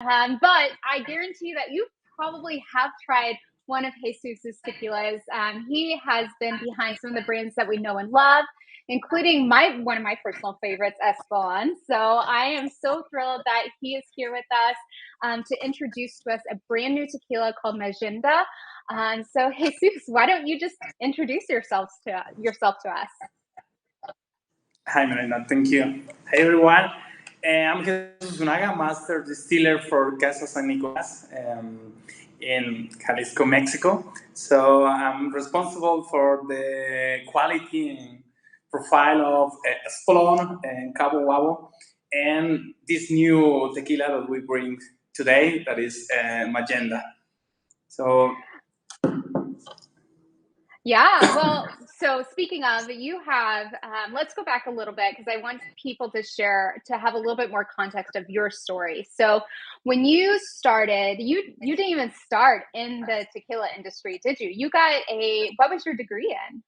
But I guarantee that you probably have tried one of Jesus's tequilas. He has been behind some of the brands that we know and love, including one of my personal favorites, Espolon. So I am so thrilled that he is here with us to introduce to us a brand new tequila called Mayenda. So Jesus, why don't you just introduce yourself to us? Hi, Marina. Thank you. Hi, everyone. I'm Jesus Susunaga, Master Distiller for Casa San Nicolas in Jalisco, Mexico. So I'm responsible for the quality and profile of Espolon and Cabo Wabo and this new tequila that we bring today, that is Mayenda. So yeah, well, so speaking of, you have, let's go back a little bit because I want people to have a little bit more context of your story. So when you started, you didn't even start in the tequila industry, did you? What was your degree in?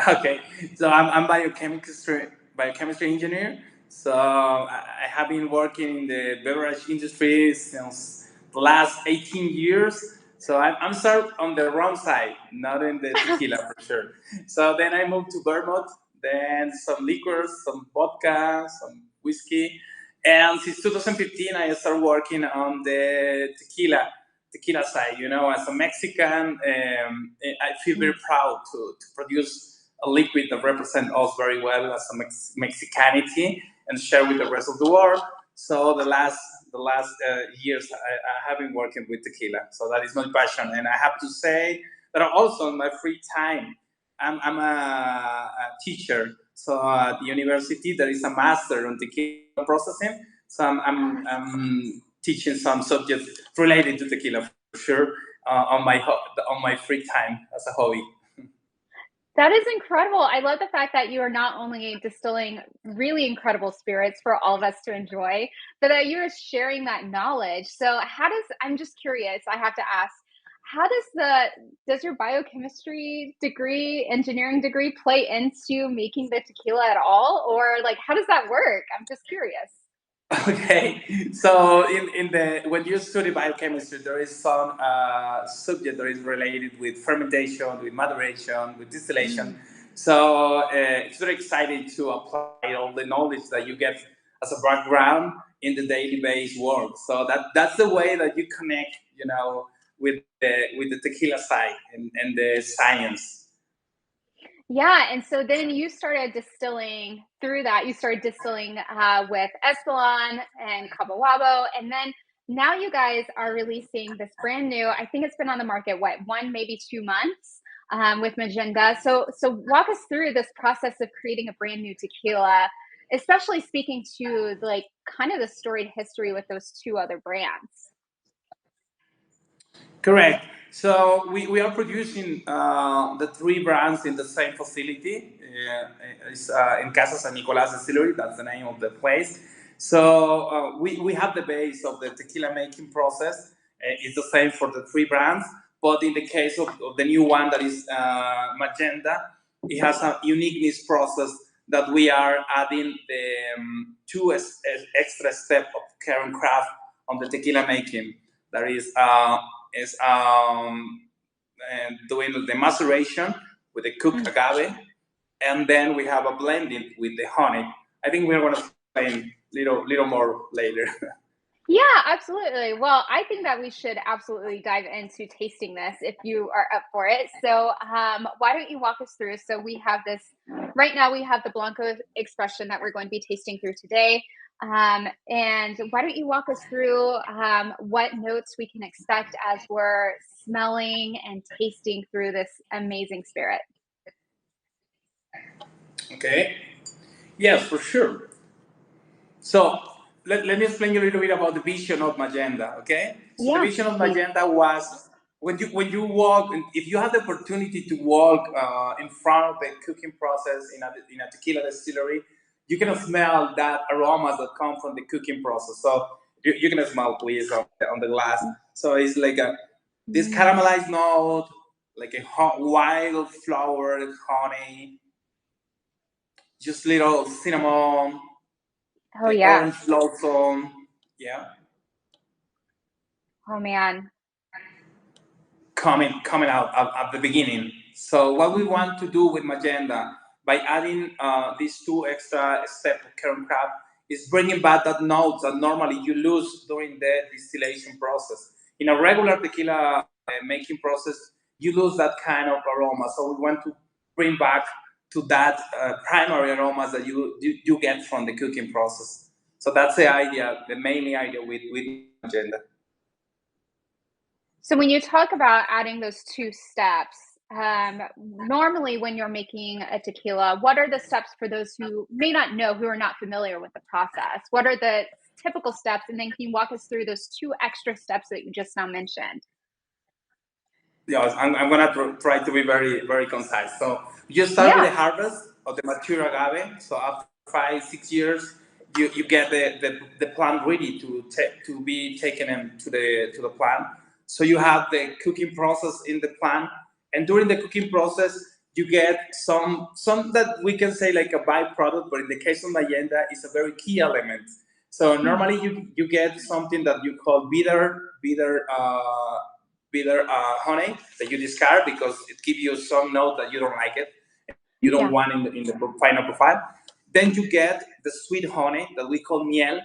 Okay, so I'm biochemistry engineer. So I have been working in the beverage industry since the last 18 years. So I'm started on the wrong side, not in the tequila for sure. So then I moved to Vermont, then some liquors, some vodka, some whiskey. And since 2015, I started working on the tequila side. You know, as a Mexican, I feel very proud to produce a liquid that represents us very well as a Mexicanity and share with the rest of the world. So the last years I have been working with tequila. So that is my passion, and I have to say that also in my free time, I'm a teacher. So at the university there is a master on tequila processing. So I'm teaching some subjects related to tequila for sure on my free time as a hobby. That is incredible. I love the fact that you are not only distilling really incredible spirits for all of us to enjoy, but that you're sharing that knowledge. So I'm just curious, I have to ask, how does your biochemistry degree, engineering degree play into making the tequila at all? Or like, how does that work? I'm just curious. Okay, so in the when you study biochemistry, there is some subject that is related with fermentation, with maderation, with distillation. So it's very exciting to apply all the knowledge that you get as a background in the daily base work. So that's the way that you connect, you know, with the tequila side and the science. Yeah, and so then you started distilling through that. You started distilling with Espolon and Cabo Wabo, and then now you guys are releasing this brand new. I think it's been on the market one maybe 2 months with Magenda. So walk us through this process of creating a brand new tequila, especially speaking to like kind of the storied history with those two other brands. Correct. So we are producing the three brands in the same facility. It's in Casa San Nicolas Distillery. That's the name of the place. So we have the base of the tequila making process. It's the same for the three brands. But in the case of the new one that is Magenta, it has a uniqueness process that we are adding the two extra step of care and craft on the tequila making. That is doing the maceration with the cooked agave, and then we have a blending with the honey. I think we're going to explain little more later. Yeah, absolutely. Well, I think that we should absolutely dive into tasting this if you are up for it. So, why don't you walk us through? So, we have this right now, we have the Blanco expression that we're going to be tasting through today. And why don't you walk us through what notes we can expect as we're smelling and tasting through this amazing spirit? Okay. Yes, for sure. So let me explain you a little bit about the vision of Magenta. Okay. So the Yeah, vision of please. Magenta was when you walk, if you have the opportunity to walk in front of the cooking process in a tequila distillery, you can smell that aromas that come from the cooking process. So you can smell, please, on the glass. So it's like this caramelized note, like a wild flower, honey, just little cinnamon, Oh, the yeah. orange blossom. Yeah. Oh man. coming out at the beginning. So what we Mhm. want to do with Mayenda by adding these two extra steps of kernel craft is bringing back that notes that normally you lose during the distillation process. In a regular tequila making process, you lose that kind of aroma. So we want to bring back to that primary aromas that you get from the cooking process. So that's the idea, the main idea with Mayenda. So when you talk about adding those two steps, normally when you're making a tequila, what are the steps for those who may not know, who are not familiar with the process? What are the typical steps? And then can you walk us through those two extra steps that you just now mentioned? Yes, I'm gonna try to be very concise. So you start with Yeah. the harvest of the mature agave. So after 5 6 years, you get the plant ready to be taken into the plant. So you have the cooking process in the plant, and during the cooking process, you get some that we can say like a byproduct, but in the case of Mayenda, it's a very key element. So Mm. normally you get something that you call bitter honey that you discard because it gives you some note that you don't like it, you don't Yeah. want in the final profile. Then you get the sweet honey that we call miel.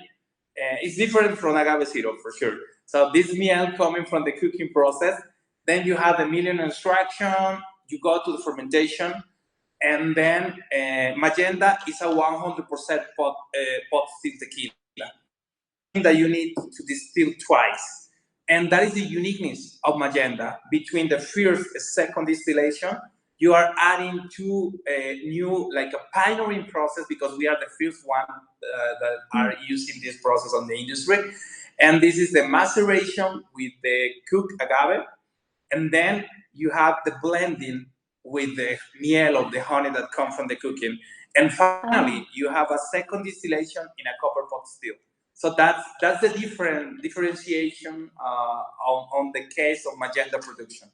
It's different from agave syrup for sure. So this miel coming from the cooking process. Then you have the million extraction. You go to the fermentation, and then Magenta is a 100% pot still tequila. That means that you need to distill twice. And that is the uniqueness of Magenta. Between the first and second distillation, you are adding two new, like a pioneering process because we are the first one that are Mm. using this process on the industry. And this is the maceration with the cooked agave, and then you have the blending with the miel of the honey that comes from the cooking, and Oh, finally you have a second distillation in a copper pot still. So that's the differentiation on the case of Magenta production.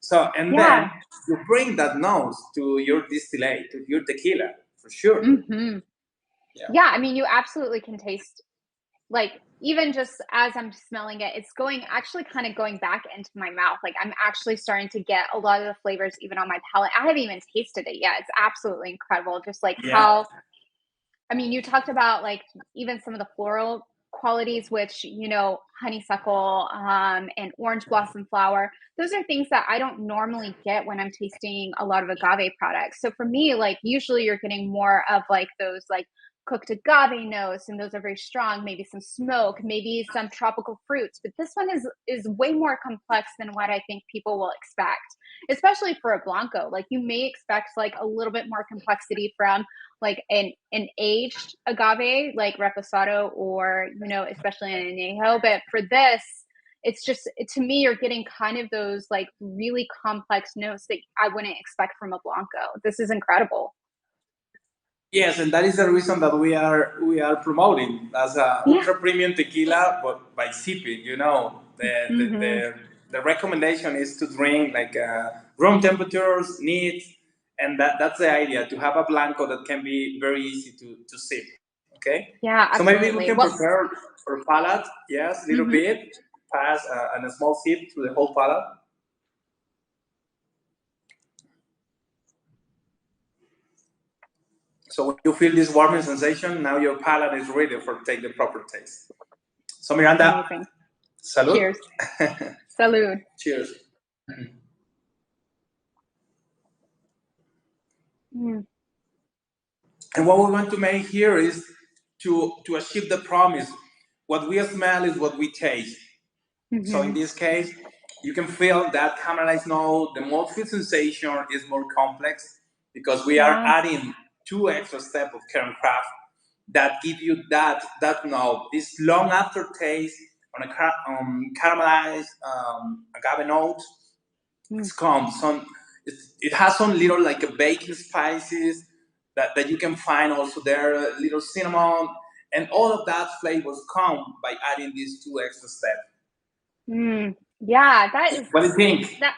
So and then yeah. you bring that nose to your distillate, to your tequila, for sure. Hmm. Yeah. Yeah. I mean, you absolutely can taste, like, even just as I'm smelling it, it's going actually kind of going back into my mouth. Like I'm actually starting to get a lot of the flavors even on my palate. I haven't even tasted it yet. It's absolutely incredible. Just like Yeah. how, I mean, you talked about like even some of the floral qualities, which, honeysuckle, and orange blossom flower. Those are things that I don't normally get when I'm tasting a lot of agave products. So for me, like usually you're getting more of like those like cooked agave notes, and those are very strong. Maybe some smoke, maybe some tropical fruits. But this one is way more complex than what I think people will expect, especially for a blanco. Like you may expect like a little bit more complexity from like an aged agave like reposado, or especially an añejo, but for this to me you're getting kind of those like really complex notes that I wouldn't expect from a blanco. This is incredible. Yes, and that is the reason that we are promoting as a Yeah. ultra premium tequila, but by sipping. Hmm. The recommendation is to drink like room temperatures, neat, and that's the idea to have a blanco that can be very easy to sip. Okay, Yeah, so maybe we absolutely. can Well, prepare for palate. Yes, little hmm, bit, pass and a small sip to the whole palate. So when you feel this warming sensation, now your palate is ready for take the proper taste. So Miranda, amazing. salud. Cheers. Salud. Cheers. Mm, And what we want to make here is to achieve the promise. What we smell is what we taste. So in hmm. this case, you can feel that caramelized note. The mouthfeel sensation is more complex because we are Yeah. adding two extra steps of kernel craft that give you that note, this long aftertaste on a caramelized agave note. Mm. It's calm. It has some little like a baking spices that you can find also there, little cinnamon, and all of that flavors come by adding these two extra steps. Mm. Yeah, that is What do you think? that.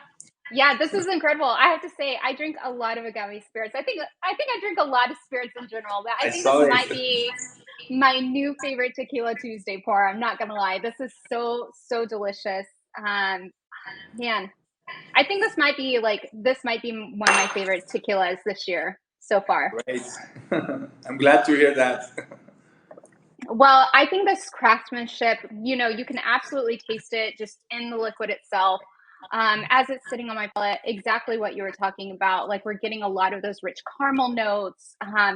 Yeah, this is incredible. I have to say, I drink a lot of agave spirits. I think I drink a lot of spirits in general, but I I think this saw it. might be my new favorite Tequila Tuesday pour. I'm not gonna lie. This is so, so delicious. Man, I think this might be one of my favorite tequilas this year so far. Great. I'm glad to hear that. Well, I think this craftsmanship, you can absolutely taste it just in the liquid itself. As it's sitting on my palate, exactly what you were talking about. Like we're getting a lot of those rich caramel notes,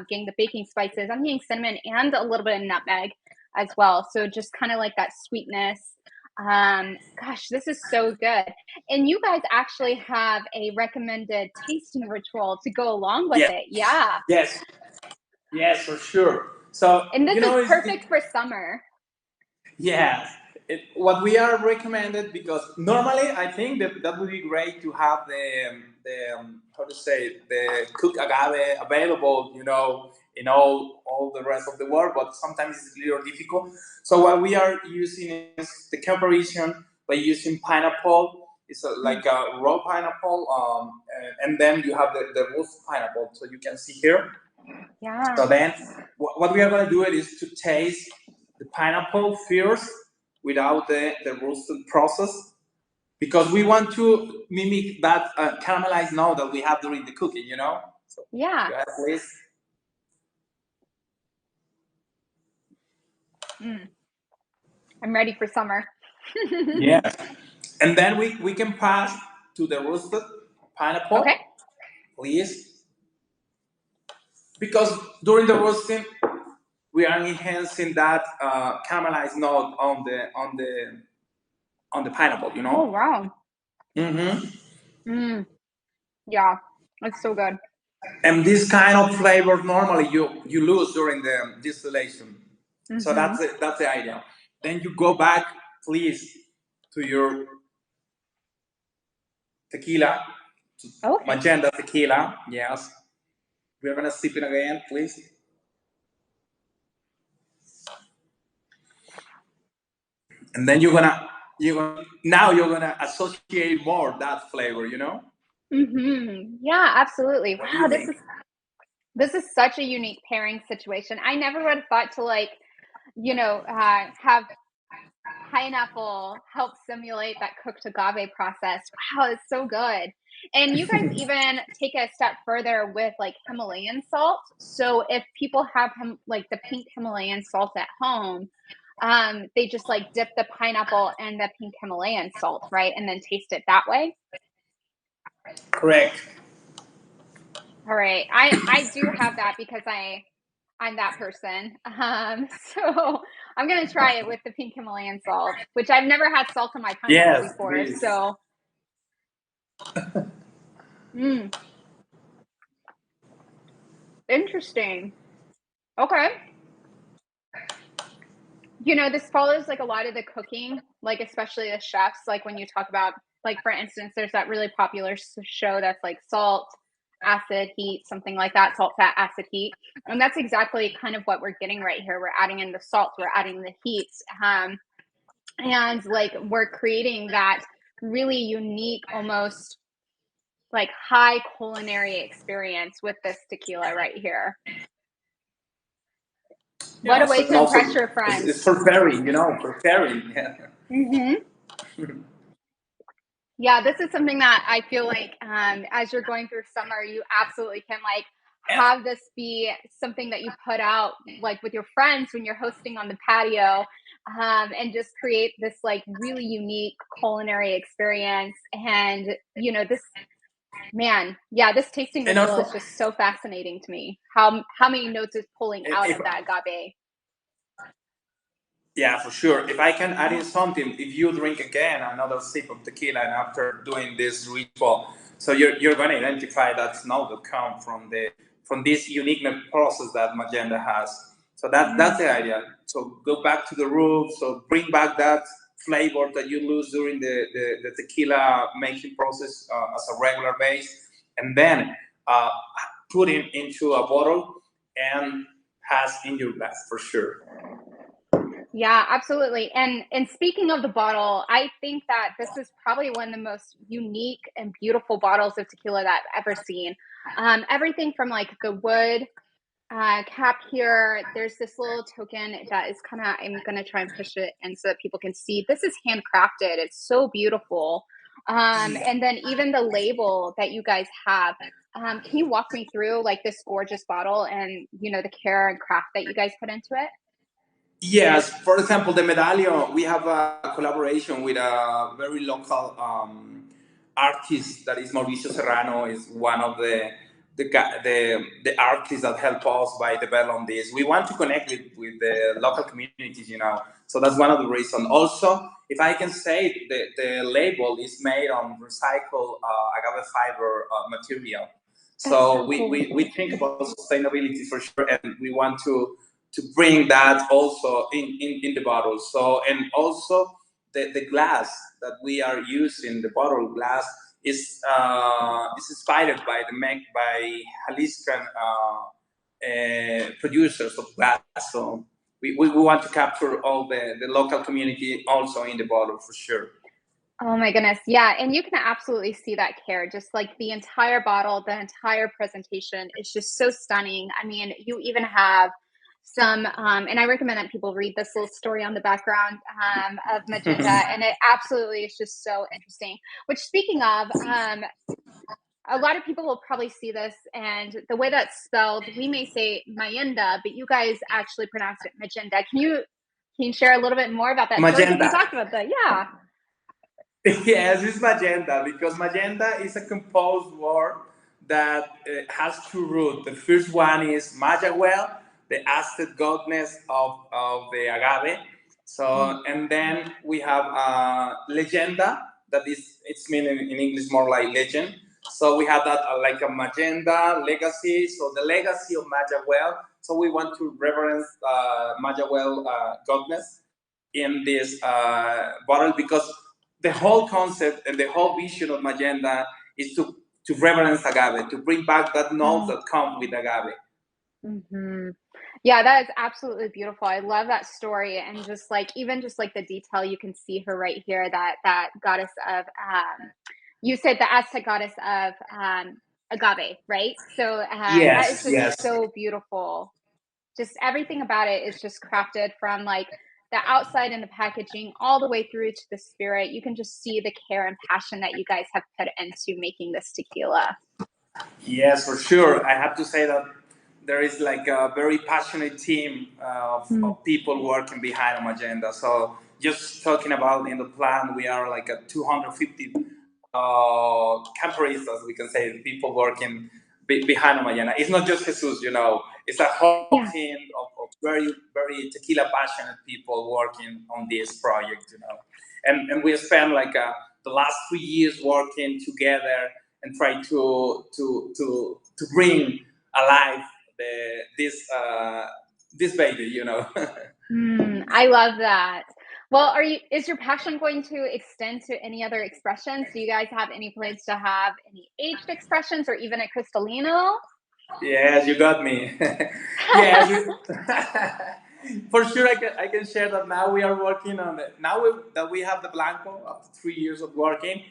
getting the baking spices. I'm getting cinnamon and a little bit of nutmeg as well. So just kind of like that sweetness. Gosh, this is so good. And you guys actually have a recommended tasting ritual to go along with Yes, it. Yeah. yes, yes, for sure. So And this is it, perfect for summer. yeah, what we are recommended, because normally I think that that would be great to have the how to say, the cooked agave available, in all the rest of the world, but sometimes it's a little difficult. So what we are using is the comparison by using pineapple. It's like a raw pineapple, and then you have the roast pineapple. So you can see here. Yeah. So then, what we are going to do it is to taste the pineapple first without the roasted process, because we want to mimic that caramelized note that we have during the cooking. So Yeah. go ahead, please. Mm, I'm ready for summer. Yeah. And then we can pass to the roasted Okay. pineapple, please, because during the roasting we are enhancing that caramelized note on the pineapple. Oh, wow. Mm-hmm. Mm, yeah. It's so good. And this kind of flavor normally you lose during the distillation. So Hmm. that's the idea. Then you go back, please, to your tequila, to Okay. Mayenda Tequila. Yes, we're gonna sip it again, please. And then you're gonna associate more that flavor. Yeah, absolutely. What do you Wow, this think? is this is such a unique pairing situation. I never would have thought to have pineapple help simulate that cooked agave process. Wow, it's so good. And you guys even take a step further with like Himalayan salt. So if people have like the pink Himalayan salt at home, they just like dip the pineapple in the pink Himalayan salt, right? And then taste it that way. Correct. All right. I do have that because I'm that person. So I'm gonna try it with the pink Himalayan salt, which I've never had salt on my pineapple Yes, before. please. So, mm, interesting. Okay. This follows like a lot of the cooking, like especially the chefs. Like when you talk about, like for instance, there's that really popular show that's like salt, acid, heat, something like that. Salt, fat, acid, heat, and that's exactly kind of what we're getting right here. We're adding in the salt, we're adding the heat, and like we're creating that really unique, almost like high culinary experience with this tequila right here. What Yeah. a way So to also impress your friends. it's for pairing, for pairing. Yeah. Hmm. Yeah, this is something that I feel like as you're going through summer, you absolutely can like Yeah. have this be something that you put out like with your friends when you're hosting on the patio, and just create this like really unique culinary experience. And this man, yeah, this tasting And ritual also, is just so fascinating to me. How many notes is pulling out if of that agave? yeah, for sure. If I can add in something, if you drink again another sip of tequila and after doing this ritual, so you're going to identify that note that come from this unique process that Magenta has. So that's Mm, the idea. So go back to the roots. So bring back that flavor that you lose during the tequila making process as a regular base, and then uh, put it into a bottle and has in your glass for sure. yeah, absolutely. And speaking of the bottle, I think that this is probably one of the most unique and beautiful bottles of tequila that I've ever seen. Everything from like the wood cap here, there's this little token that is kind of, I'm going to try and push it in so that people can see. This is handcrafted. It's so beautiful. Yeah. And then even the label that you guys have, can you walk me through like this gorgeous bottle and, you know, the care and craft that you guys put into it? Yes, for example, the medallion, we have a collaboration with a very local artist that is Mauricio Serrano, is one of the artists that help us by developing this. We want to connect with the local communities, you know. So that's one of the reasons. Also, if I can say, the label is made on recycled agave fiber material. That's So so cool. we think about sustainability for sure, and we want to bring that also in the bottle. So, and also the glass that we are using, the bottle glass, is inspired by by Jaliscan producers of glass. So we want to capture all the local community also in the bottle for sure. Oh my goodness. Yeah. And you can absolutely see that care. Just like the entire bottle, the entire presentation is just so stunning. I mean, you even have some, and I recommend that people read this little story on the background of Magenta. And it absolutely is just so interesting. Which, speaking of, a lot of people will probably see this, and the way that's spelled, we may say Mayenda, but you guys actually pronounce it Magenta. Can you share a little bit more about that story? Because we Magenta. talked about that. Yeah. Yes, it's magenta because magenta is a composed word that has two roots. The first one is Mayahuel, the Aztec goddess of the agave. Mm. So, and then we have legenda, that is, it's meaning in English more like legend. So we have that like a magenta legacy. So the legacy of Mayahuel. So we want to reverence Mayahuel goddess in this bottle because the whole concept and the whole vision of Magenta is to reverence agave, to bring back that notes Mm. that come with agave. Hmm. Yeah, that is absolutely beautiful. I love that story, and just like even just like the detail, you can see her right here. That goddess of you said the Aztec goddess of agave, right? So that is Yes, just yes. so beautiful. Just everything about it is just crafted from like the outside and the packaging all the way through to the spirit. You can just see the care and passion that you guys have put into making this tequila. Yes, for sure. I have to say that there is like a very passionate team Mm. of people working behind a agenda. So just talking about in the plant, we are like a 250 camperistas, we can say, people working behind a agenda. It's not just Jesus, you know. It's a whole Yeah. team of very, very tequila passionate people working on this project, you know. And we spent like the last 3 years working together and try to bring alive this baby, you know. I love that. Well, is your passion going to extend to any other expressions? Do you guys have any plans to have any aged expressions or even a Cristalino? Yes, you got me. Yes, for sure. I can share that now we are working on it. Now that we have the Blanco after 3 years of working,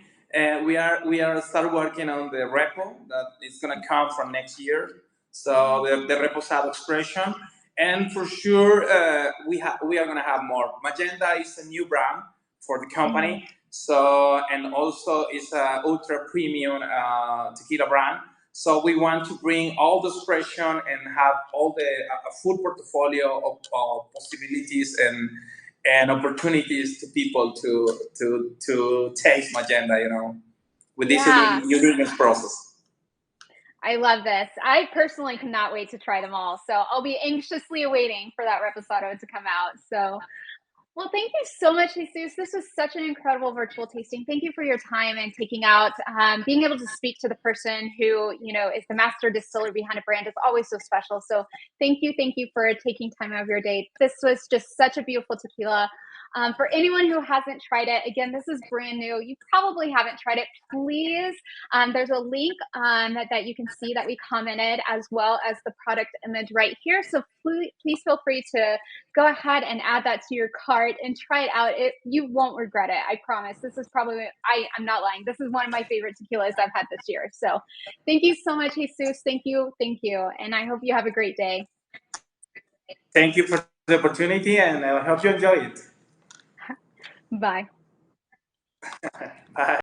we are start working on the repo that is gonna come from next year. So the reposado expression, and for sure we are gonna have more. Magenta is a new brand for the Mm. company. So, and also it's a ultra premium tequila brand. So we want to bring all the expression and have all the a full portfolio of possibilities and opportunities to people to taste Magenta, you know, with this Yeah, uniqueness process. I love this. I personally cannot wait to try them all. So I'll be anxiously awaiting for that reposado to come out. So, well, thank you so much, Jesus. This was such an incredible virtual tasting. Thank you for your time and taking out, being able to speak to the person who, you know, is the master distiller behind a brand is always so special. So thank you for taking time out of your day. This was just such a beautiful tequila. For anyone who hasn't tried it, again, this is brand new. You probably haven't tried it. Please, there's a link that you can see that we commented, as well as the product image right here. So please feel free to go ahead and add that to your cart and try it out. You won't regret it. I promise. This is probably, I'm not lying. This is one of my favorite tequilas I've had this year. So thank you so much, Jesus. Thank you. Thank you. And I hope you have a great day. Thank you for the opportunity, and I hope you enjoy it. Bye.